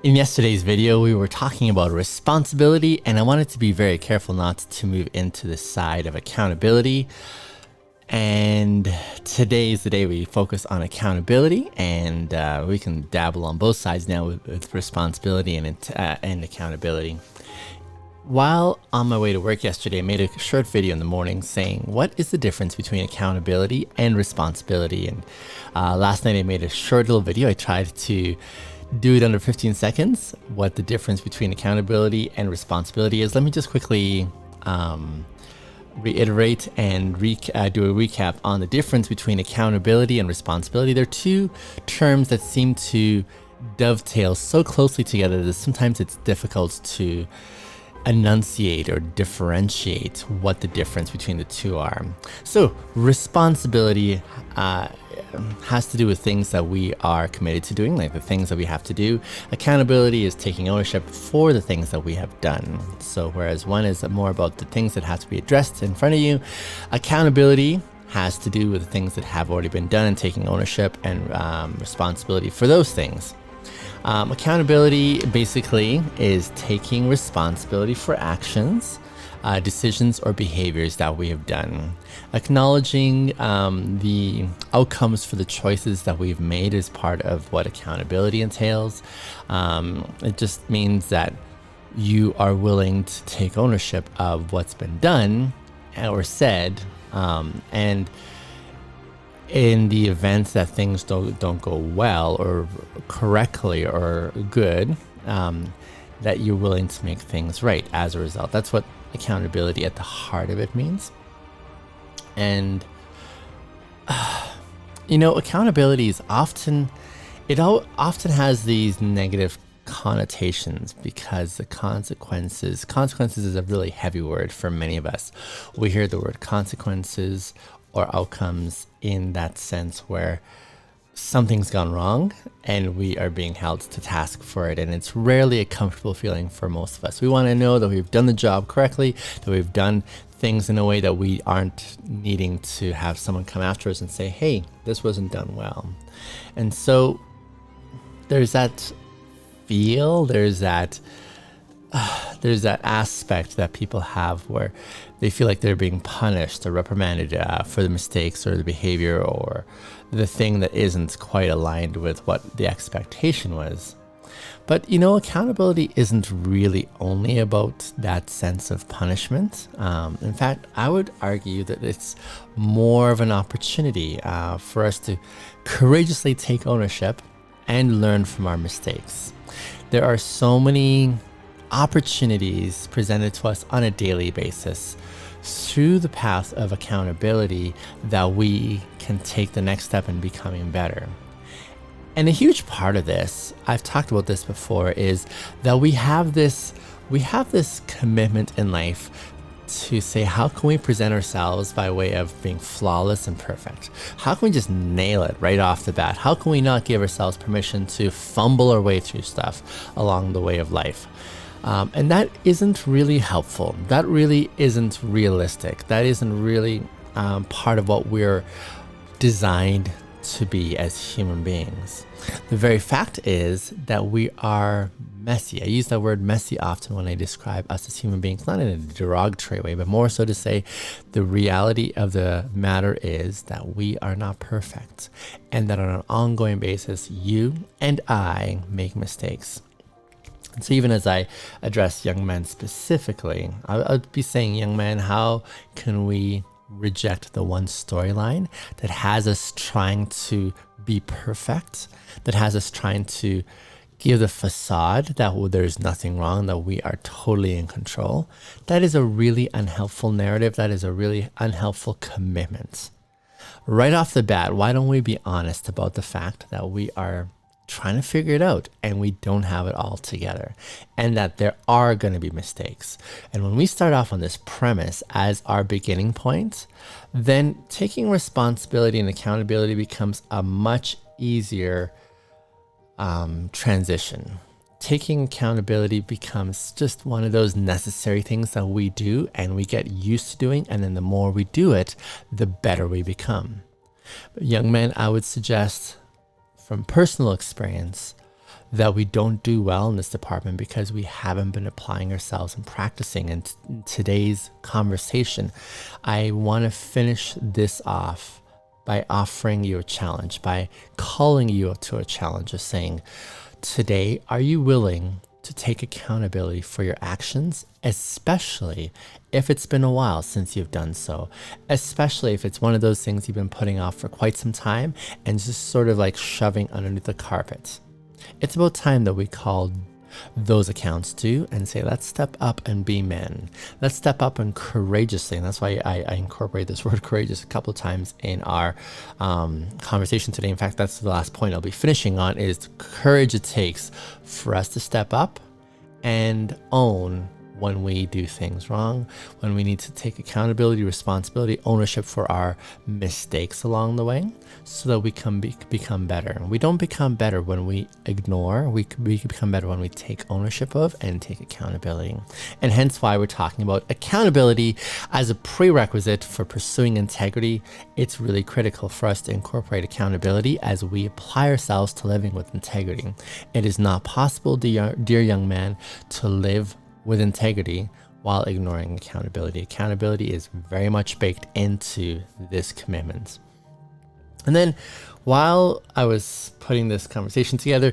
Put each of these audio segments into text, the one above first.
In yesterday's video, we were talking about responsibility, and I wanted to be very careful not to move into the side of accountability. And today is the day we focus on accountability, and we can dabble on both sides now with responsibility and accountability. While on my way to work yesterday, I made a short video in the morning saying, what is the difference between accountability and responsibility? And last night I made a short little video. I tried to do it under 15 seconds, what the difference between accountability and responsibility is. Let me just quickly reiterate and do a recap on the difference between accountability and responsibility. They're two terms that seem to dovetail so closely together that sometimes it's difficult to enunciate or differentiate what the difference between the two are. So responsibility has to do with things that we are committed to doing, like the things that we have to do. Accountability is taking ownership for the things that we have done. So whereas one is more about the things that have to be addressed in front of you, accountability has to do with the things that have already been done and taking ownership and responsibility for those things. Accountability basically is taking responsibility for actions, decisions, or behaviors that we have done. Acknowledging the outcomes for the choices that we've made is part of what accountability entails. It just means that you are willing to take ownership of what's been done or said, and in the event that things don't go well or correctly or good, that you're willing to make things right as a result. That's what accountability at the heart of it means. And accountability is often has these negative connotations because the consequences is a really heavy word for many of us. We hear the word consequences or outcomes in that sense where something's gone wrong and we are being held to task for it. And it's rarely a comfortable feeling for most of us. We want to know that we've done the job correctly, that we've done things in a way that we aren't needing to have someone come after us and say, hey, this wasn't done well. And so there's that feel, there's that aspect that people have where they feel like they're being punished or reprimanded for the mistakes or the behavior or the thing that isn't quite aligned with what the expectation was. But accountability isn't really only about that sense of punishment. In fact, I would argue that it's more of an opportunity for us to courageously take ownership and learn from our mistakes. There are so many opportunities presented to us on a daily basis through the path of accountability that we can take the next step in becoming better. And a huge part of this, I've talked about this before, is that we have this commitment in life to say, how can we present ourselves by way of being flawless and perfect? How can we just nail it right off the bat? How can we not give ourselves permission to fumble our way through stuff along the way of life? And that isn't really helpful. That really isn't realistic. That isn't really part of what we're designed to be as human beings. The very fact is that we are messy. I use that word messy often when I describe us as human beings, not in a derogatory way, but more so to say the reality of the matter is that we are not perfect and that on an ongoing basis, you and I make mistakes. So even as I address young men specifically, I'd be saying, young men, how can we reject the one storyline that has us trying to be perfect, that has us trying to give the facade that there's nothing wrong, that we are totally in control? That is a really unhelpful narrative. That is a really unhelpful commitment. Right off the bat, why don't we be honest about the fact that we are trying to figure it out and we don't have it all together and that there are going to be mistakes. And when we start off on this premise as our beginning point, then taking responsibility and accountability becomes a much easier transition. Taking accountability becomes just one of those necessary things that we do and we get used to doing, and then the more we do it, the better we become. But young men, I would suggest from personal experience that we don't do well in this department because we haven't been applying ourselves and practicing. And in today's conversation, I want to finish this off by offering you a challenge, by calling you to a challenge of saying, today, are you willing to take accountability for your actions, especially if it's been a while since you've done so, especially if it's one of those things you've been putting off for quite some time and just sort of like shoving underneath the carpet? It's about time that we call those accounts to and say, let's step up and be men. Let's step up and courageously. And that's why I incorporate this word courageous a couple of times in our conversation today. In fact, that's the last point I'll be finishing on, is the courage it takes for us to step up and own when we do things wrong, when we need to take accountability, responsibility, ownership for our mistakes along the way, so that we can become better. We don't become better when we ignore. We become better when we take ownership of and take accountability. And hence why we're talking about accountability as a prerequisite for pursuing integrity. It's really critical for us to incorporate accountability as we apply ourselves to living with integrity. It is not possible, dear young man, to live with integrity while ignoring accountability. Accountability is very much baked into this commitment. And then while I was putting this conversation together,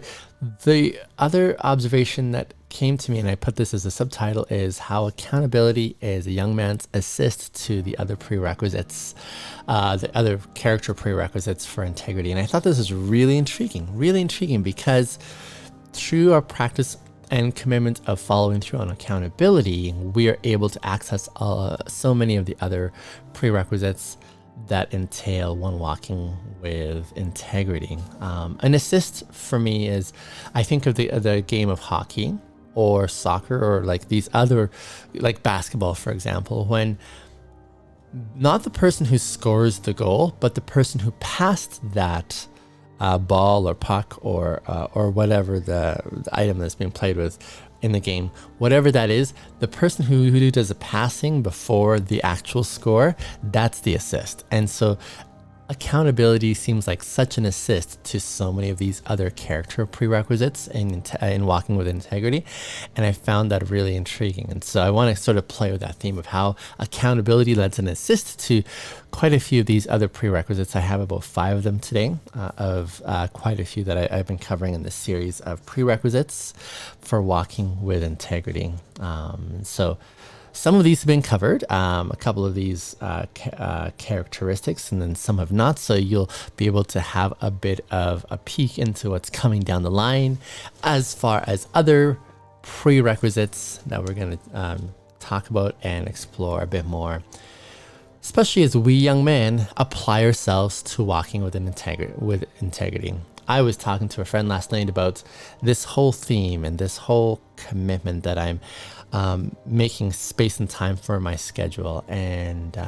the other observation that came to me, and I put this as a subtitle, is how accountability is a young man's assist to the other prerequisites, the other character prerequisites for integrity. And I thought this was really intriguing because through our practice and commitment of following through on accountability, we are able to access so many of the other prerequisites that entail one walking with integrity. An assist for me is, I think of the game of hockey or soccer or like these other, like basketball, for example, when not the person who scores the goal, but the person who passed that ball or puck or whatever the item that's being played with in the game, whatever that is, the person who does the passing before the actual score, that's the assist. And so accountability seems like such an assist to so many of these other character prerequisites in walking with integrity. And I found that really intriguing. And so I want to sort of play with that theme of how accountability lends an assist to quite a few of these other prerequisites. I have about 5 of them today, of quite a few that I've been covering in this series of prerequisites for walking with integrity. So some of these have been covered, a couple of these characteristics, and then some have not. So you'll be able to have a bit of a peek into what's coming down the line as far as other prerequisites that we're going to talk about and explore a bit more, especially as we young men apply ourselves to walking with integrity. I was talking to a friend last night about this whole theme and this whole commitment that I'm making space and time for my schedule. And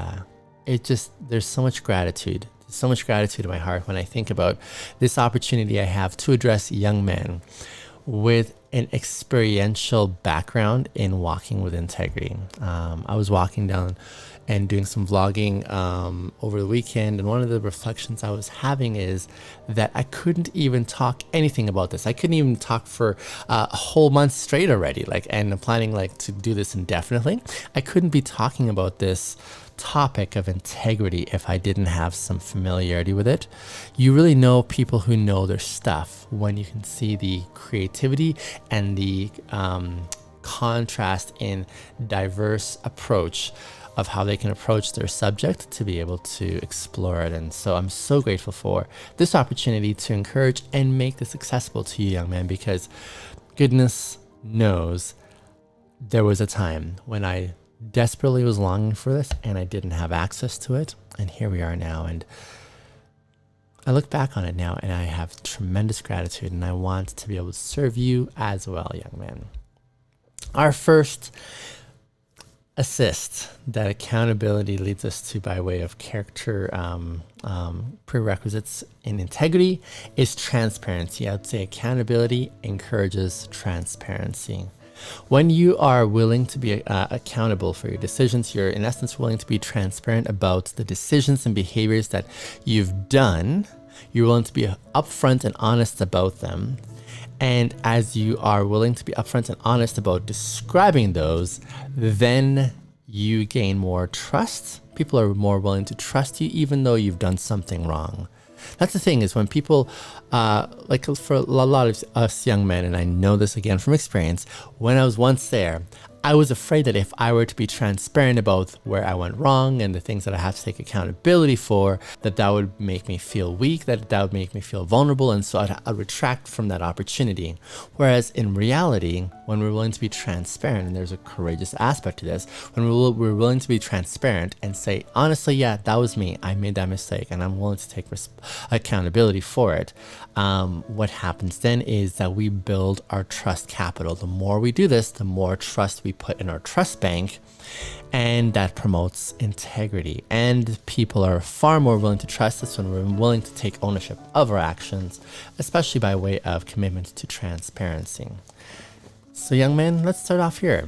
there's so much gratitude in my heart when I think about this opportunity I have to address young men with an experiential background in walking with integrity. I was walking down and doing some vlogging over the weekend, and one of the reflections I was having is that I couldn't even talk anything about this. I couldn't even talk for a whole month straight already, and I'm planning to do this indefinitely. I couldn't be talking about this topic of integrity if I didn't have some familiarity with it. You really know people who know their stuff when you can see the creativity and the contrast in diverse approach of how they can approach their subject to be able to explore it. And so I'm so grateful for this opportunity to encourage and make this accessible to you young men, because goodness knows there was a time when I desperately was longing for this and I didn't have access to it. And here we are now. And I look back on it now and I have tremendous gratitude, and I want to be able to serve you as well, young men. Our first assist that accountability leads us to by way of character prerequisites in integrity is transparency. I would say accountability encourages transparency. When you are willing to be accountable for your decisions, you're in essence willing to be transparent about the decisions and behaviors that you've done. You're willing to be upfront and honest about them. And as you are willing to be upfront and honest about describing those, then you gain more trust. People are more willing to trust you, even though you've done something wrong. That's the thing, is when people, like for a lot of us young men, and I know this again from experience, when I was once there, I was afraid that if I were to be transparent about where I went wrong and the things that I have to take accountability for, that would make me feel weak, that would make me feel vulnerable, and so I'd retract from that opportunity. Whereas in reality, when we're willing to be transparent, and there's a courageous aspect to this, when we're willing to be transparent and say, honestly, yeah, that was me, I made that mistake, and I'm willing to take accountability for it, what happens then is that we build our trust capital. The more we do this, the more trust we put in our trust bank, and that promotes integrity. And people are far more willing to trust us when we're willing to take ownership of our actions, especially by way of commitment to transparency. So young men, let's start off here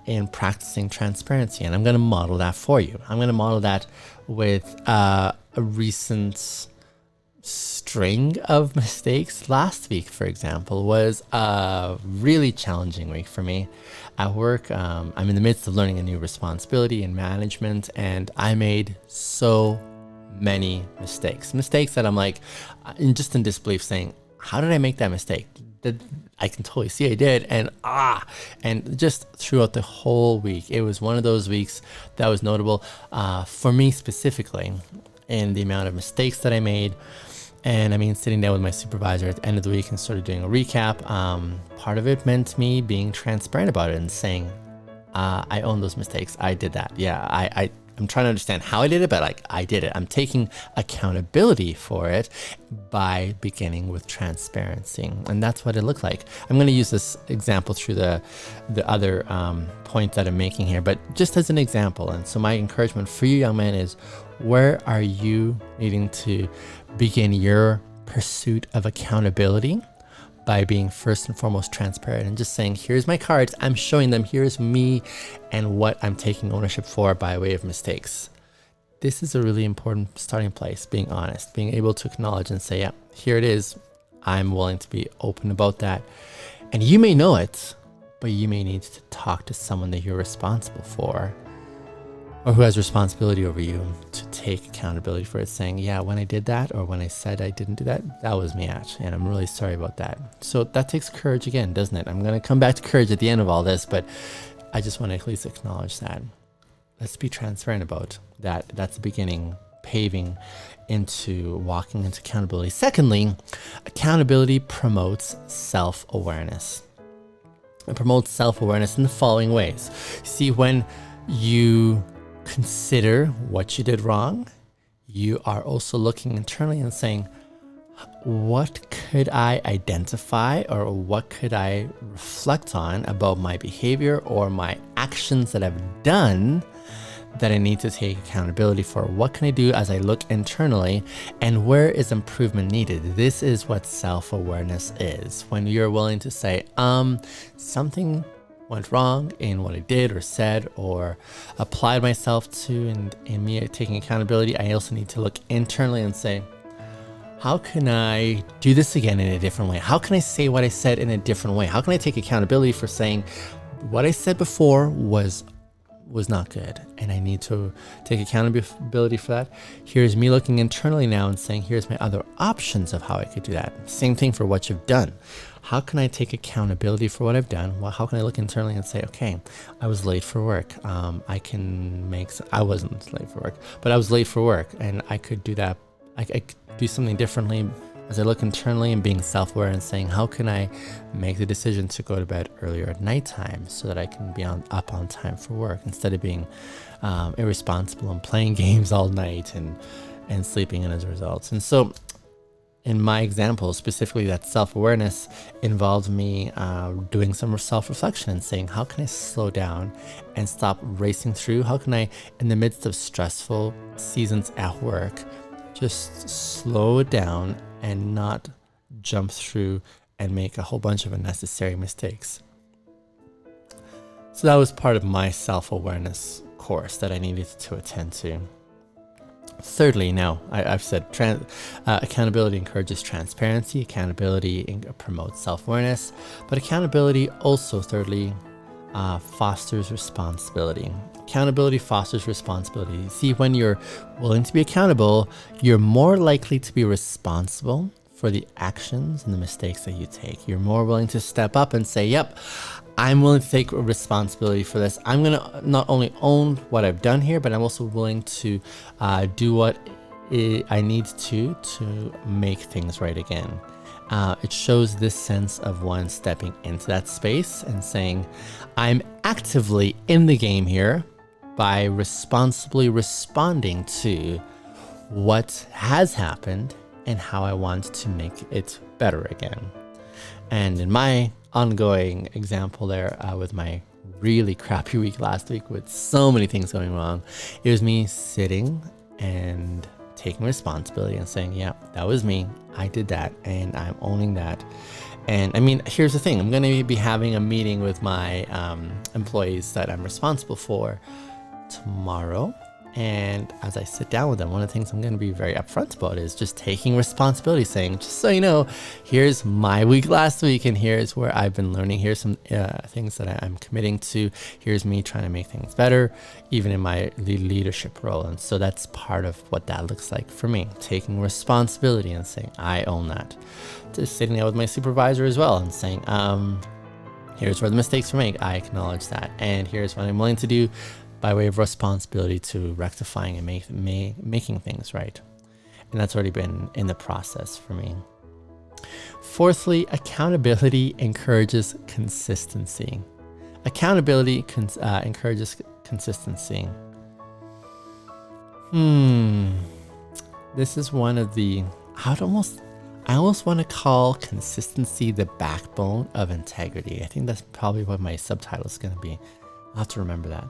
in practicing transparency, and I'm going to model that for you. I'm going to model that with a recent string of mistakes. Last week, for example, was a really challenging week for me at work. I'm in the midst of learning a new responsibility in management, and I made so many mistakes that I'm like, in disbelief, saying, how did I make that mistake? I can totally see I did, and just throughout the whole week, it was one of those weeks that was notable for me specifically in the amount of mistakes that I made. And I mean, sitting down with my supervisor at the end of the week and sort of doing a recap, part of it meant me being transparent about it and saying, I own those mistakes. I did that. Yeah, I'm trying to understand how I did it, but like, I did it. I'm taking accountability for it by beginning with transparency. And that's what it looked like. I'm going to use this example through the other point that I'm making here, but just as an example. And so my encouragement for you young men is, where are you needing to begin your pursuit of accountability? By being first and foremost transparent and just saying, here's my cards, I'm showing them, here's me and what I'm taking ownership for by way of mistakes. This is a really important starting place, being honest, being able to acknowledge and say, yeah, here it is. I'm willing to be open about that. And you may know it, but you may need to talk to someone that you're responsible for, or who has responsibility over you, to take accountability for it, saying, yeah, when I did that, or when I said I didn't do that, that was me actually, and I'm really sorry about that. So that takes courage again, doesn't it? I'm going to come back to courage at the end of all this, but I just want to at least acknowledge that. Let's be transparent about that. That's the beginning, paving into walking into accountability. Secondly, accountability promotes self-awareness. It promotes self-awareness in the following ways. See, when you consider what you did wrong, you are also looking internally and saying, what could I identify, or what could I reflect on about my behavior or my actions that I've done that I need to take accountability for? What can I do as I look internally, and where is improvement needed? This is what self-awareness is. When you're willing to say, something went wrong in what I did or said or applied myself to, and in me taking accountability, I also need to look internally and say, how can I do this again in a different way? How can I say what I said in a different way? How can I take accountability for saying what I said before was not good, and I need to take accountability for that? Here's me looking internally now and saying, here's my other options of how I could do that. Same thing for what you've done. How can I take accountability for what I've done? Well, how can I look internally and say, okay, I was late for work. I wasn't late for work, but I was late for work, and I could do that. I could do something differently as I look internally, and being self-aware and saying, how can I make the decision to go to bed earlier at nighttime so that I can be up on time for work, instead of being irresponsible and playing games all night and sleeping in as a result. And so in my example, specifically, that self-awareness involved me doing some self-reflection and saying, how can I slow down and stop racing through? How can I, in the midst of stressful seasons at work, just slow it down and not jump through and make a whole bunch of unnecessary mistakes? So that was part of my self-awareness course that I needed to attend to. Thirdly, now I've said accountability encourages transparency, accountability promotes self-awareness, but accountability also, thirdly, fosters responsibility. Accountability fosters responsibility. See, when you're willing to be accountable, you're more likely to be responsible for the actions and the mistakes that you take. You're more willing to step up and say, yep, I'm willing to take responsibility for this. I'm going to not only own what I've done here, but I'm also willing to do what I need to make things right again. It shows this sense of one stepping into that space and saying, I'm actively in the game here by responsibly responding to what has happened and how I want to make it better again. And in my ongoing example there with my really crappy week last week with so many things going wrong, it was me sitting and taking responsibility and saying, yeah, that was me. I did that and I'm owning that. And I mean, here's the thing. I'm going to be having a meeting with my employees that I'm responsible for tomorrow. And as I sit down with them, one of the things I'm going to be very upfront about is just taking responsibility, saying, just so you know, here's my week last week, and here's where I've been learning. Here's some things that I'm committing to. Here's me trying to make things better, even in my leadership role. And so that's part of what that looks like for me, taking responsibility and saying, I own that. Just sitting there with my supervisor as well and saying, here's where the mistakes were made. I acknowledge that. And here's what I'm willing to do by way of responsibility to rectifying and making things right. And that's already been in the process for me. Fourthly, accountability encourages consistency. Accountability encourages consistency. This is one of the, I almost want to call consistency the backbone of integrity. I think that's probably what my subtitle is going to be. I'll have to remember that.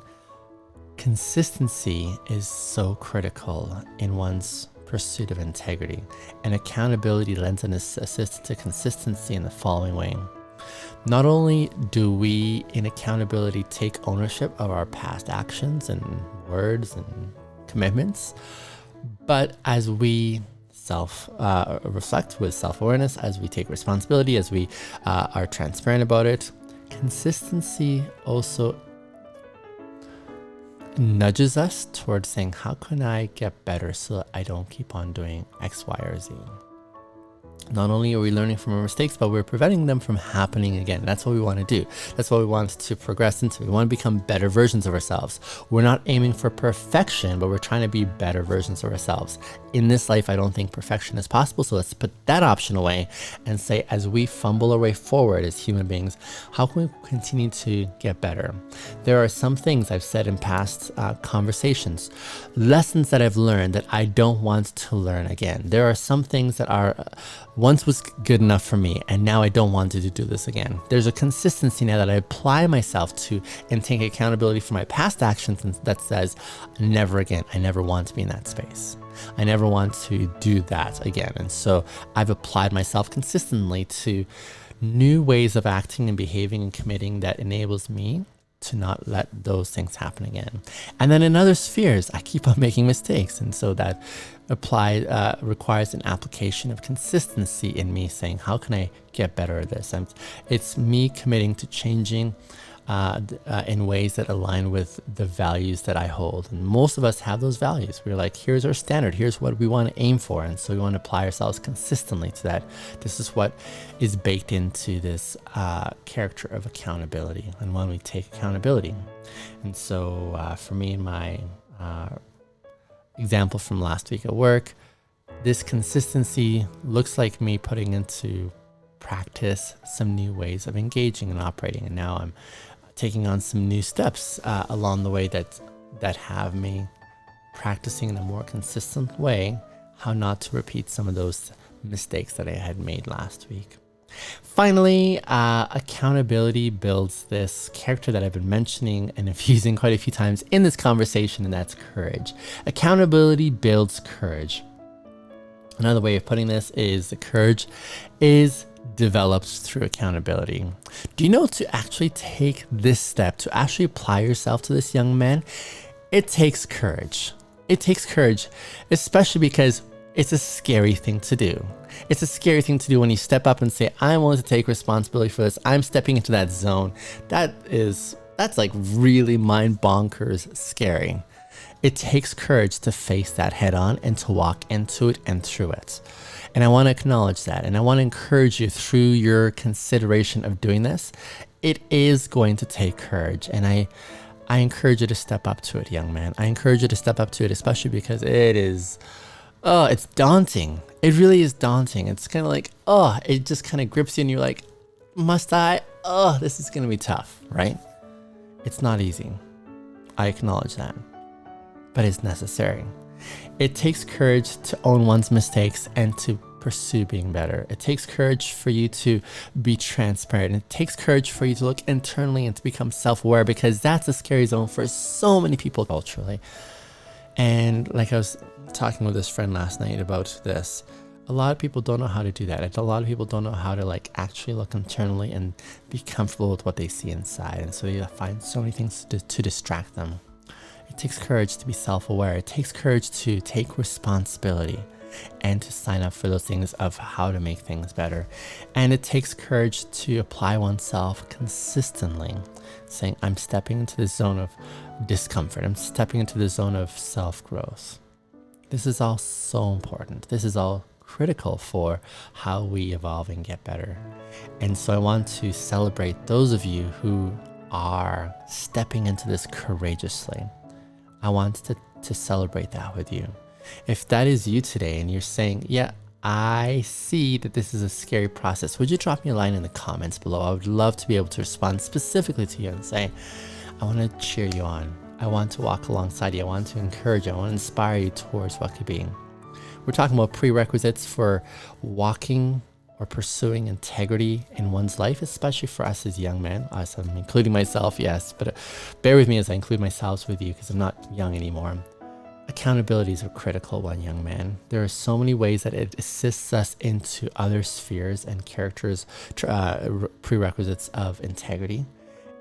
Consistency is so critical in one's pursuit of integrity, and accountability lends an assist to consistency in the following way. Not only do we in accountability take ownership of our past actions and words and commitments, but as we reflect with self-awareness, as we take responsibility, as we are transparent about it, consistency also nudges us towards saying, how can I get better so that I don't keep on doing X, Y, or Z? Not only are we learning from our mistakes, but we're preventing them from happening again. That's what we want to do. That's what we want to progress into. We want to become better versions of ourselves. We're not aiming for perfection, but we're trying to be better versions of ourselves. In this life, I don't think perfection is possible. So let's put that option away and say, as we fumble our way forward as human beings, how can we continue to get better? There are some things I've said in past conversations, lessons that I've learned that I don't want to learn again. There are some things that are once was good enough for me, and now I don't want to do this again. There's a consistency now that I apply myself to and take accountability for my past actions that says, never again. I never want to be in that space. I never want to do that again. And so I've applied myself consistently to new ways of acting and behaving and committing that enables me to not let those things happen again. And then in other spheres, I keep on making mistakes. And so that requires an application of consistency in me saying, how can I get better at this? It's me committing to changing in ways that align with the values that I hold. And most of us have those values. We're like, here's our standard. Here's what we want to aim for. And so we want to apply ourselves consistently to that. This is what is baked into this character of accountability and when we take accountability. And so for me, in my example from last week at work, this consistency looks like me putting into practice some new ways of engaging and operating. And now I'm taking on some new steps along the way that have me practicing in a more consistent way how not to repeat some of those mistakes that I had made last week. Finally, accountability builds this character that I've been mentioning and using quite a few times in this conversation, and that's courage. Accountability builds courage. Another way of putting this is the courage is developed through accountability. Do you know, to actually take this step, to actually apply yourself to this young man, it takes courage. It takes courage, especially because it's a scary thing to do. It's a scary thing to do when you step up and say, I'm willing to take responsibility for this. I'm stepping into that zone. That's like really mind bonkers scary. It takes courage to face that head on and to walk into it and through it. And I want to acknowledge that. And I want to encourage you through your consideration of doing this. It is going to take courage. And I encourage you to step up to it, young man. I encourage you to step up to it, especially because it's daunting. It really is daunting. It's kind of like, it just kind of grips you and you're like, must I? This is going to be tough, right? It's not easy. I acknowledge that. But it's necessary. It takes courage to own one's mistakes and to pursue being better. It takes courage for you to be transparent. It takes courage for you to look internally and to become self-aware, because that's a scary zone for so many people culturally. And like I was talking with this friend last night about this, a lot of people don't know how to do that. And a lot of people don't know how to like actually look internally and be comfortable with what they see inside. And so they find so many things to distract them. It takes courage to be self-aware. It takes courage to take responsibility and to sign up for those things of how to make things better. And it takes courage to apply oneself consistently, saying, I'm stepping into the zone of discomfort. I'm stepping into the zone of self-growth. This is all so important. This is all critical for how we evolve and get better. And so I want to celebrate those of you who are stepping into this courageously. I want to celebrate that with you. If that is you today and you're saying, yeah, I see that this is a scary process, would you drop me a line in the comments below? I would love to be able to respond specifically to you and say, I want to cheer you on. I want to walk alongside you. I want to encourage you. I want to inspire you towards what could be. We're talking about prerequisites for walking or pursuing integrity in one's life, especially for us as young men. Us, I'm including myself, yes, but bear with me as I include myself with you because I'm not young anymore. Accountability is a critical one, young man. There are so many ways that it assists us into other spheres and characters, prerequisites of integrity.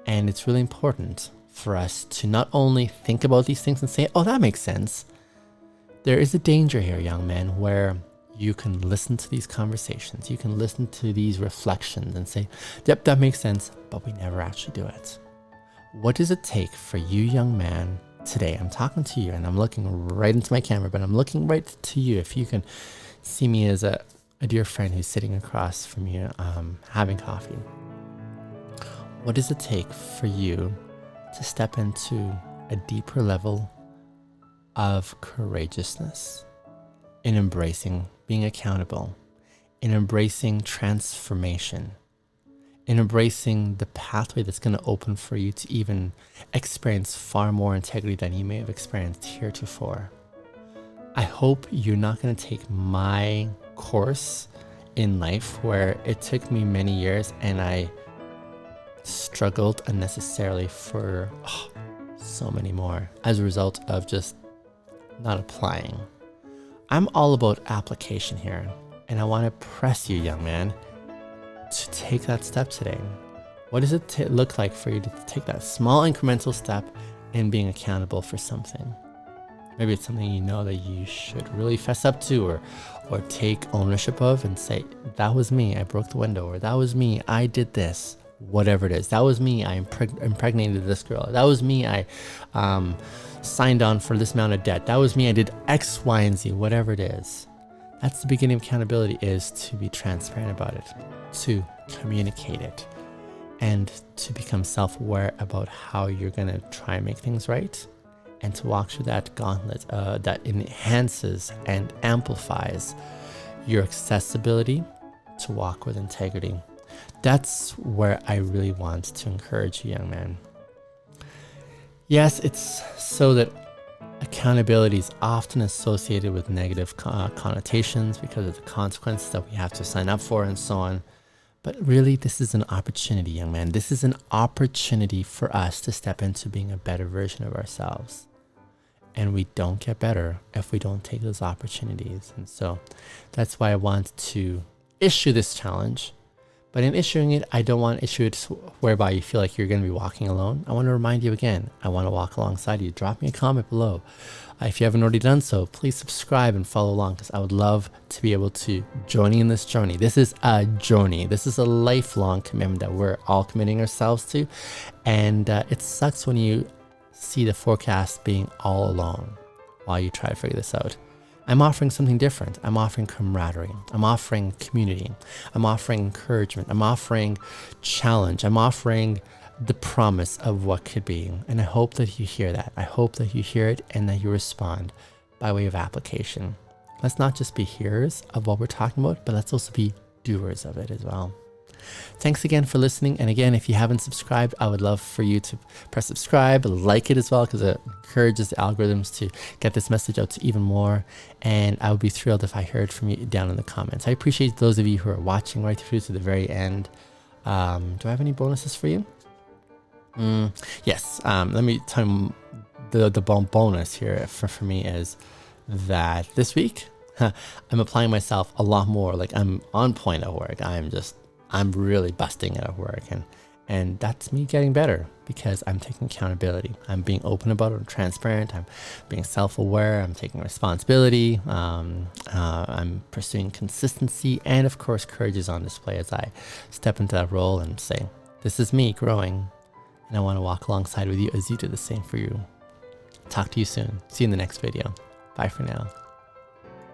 And it's really important for us to not only think about these things and say, oh, that makes sense. There is a danger here, young man, where you can listen to these conversations. You can listen to these reflections and say, yep, that makes sense, but we never actually do it. What does it take for you, young man, today? I'm talking to you and I'm looking right into my camera, but I'm looking right to you. If you can see me as a dear friend who's sitting across from you, having coffee. What does it take for you to step into a deeper level of courageousness in embracing being accountable, in embracing transformation, in embracing the pathway that's going to open for you to even experience far more integrity than you may have experienced heretofore? I hope you're not going to take my course in life where it took me many years and I struggled unnecessarily for so many more as a result of just not applying. I'm all about application here, and I want to press you, young man, to take that step today. What does it look like for you to take that small incremental step in being accountable for something? Maybe it's something you know that you should really fess up to or take ownership of and say, that was me, I broke the window, or that was me, I did this, whatever it is. That was me, I impregnated this girl. That was me, I signed on for this amount of debt. That was me, I did X, Y, and Z, whatever it is. That's the beginning of accountability, is to be transparent about it, to communicate it, and to become self-aware about how you're going to try and make things right, and to walk through that gauntlet that enhances and amplifies your accessibility to walk with integrity. That's where I really want to encourage you, young man. Yes, it's so that accountability is often associated with negative connotations because of the consequences that we have to sign up for and so on. But really, this is an opportunity, young man. This is an opportunity for us to step into being a better version of ourselves. And we don't get better if we don't take those opportunities. And so that's why I want to issue this challenge, But in issuing it, I don't want to issue it whereby you feel like you're going to be walking alone. I want to remind you again, I want to walk alongside you. Drop me a comment below. If you haven't already done so, please subscribe and follow along, because I would love to be able to join you in this journey. This is a journey. This is a lifelong commitment that we're all committing ourselves to. And it sucks when you see the forecast being all alone while you try to figure this out. I'm offering something different. I'm offering camaraderie. I'm offering community. I'm offering encouragement. I'm offering challenge. I'm offering the promise of what could be. And I hope that you hear that. I hope that you hear it and that you respond by way of application. Let's not just be hearers of what we're talking about, but let's also be doers of it as well. Thanks again for listening. And again, if you haven't subscribed, I would love for you to press subscribe, like it as well, because it encourages the algorithms to get this message out to even more. And I would be thrilled if I heard from you down in the comments. I appreciate those of you who are watching right through to the very end. Do I have any bonuses for you? Yes. Let me tell you, the bonus here for me is that this week, I'm applying myself a lot more. Like, I'm on point at work. I'm really busting it at work, and that's me getting better because I'm taking accountability. I'm being open about it. I'm transparent. I'm being self-aware. I'm taking responsibility. I'm pursuing consistency, and of course, courage is on display as I step into that role and say, "This is me growing, and I want to walk alongside with you as you do the same for you." Talk to you soon. See you in the next video. Bye for now.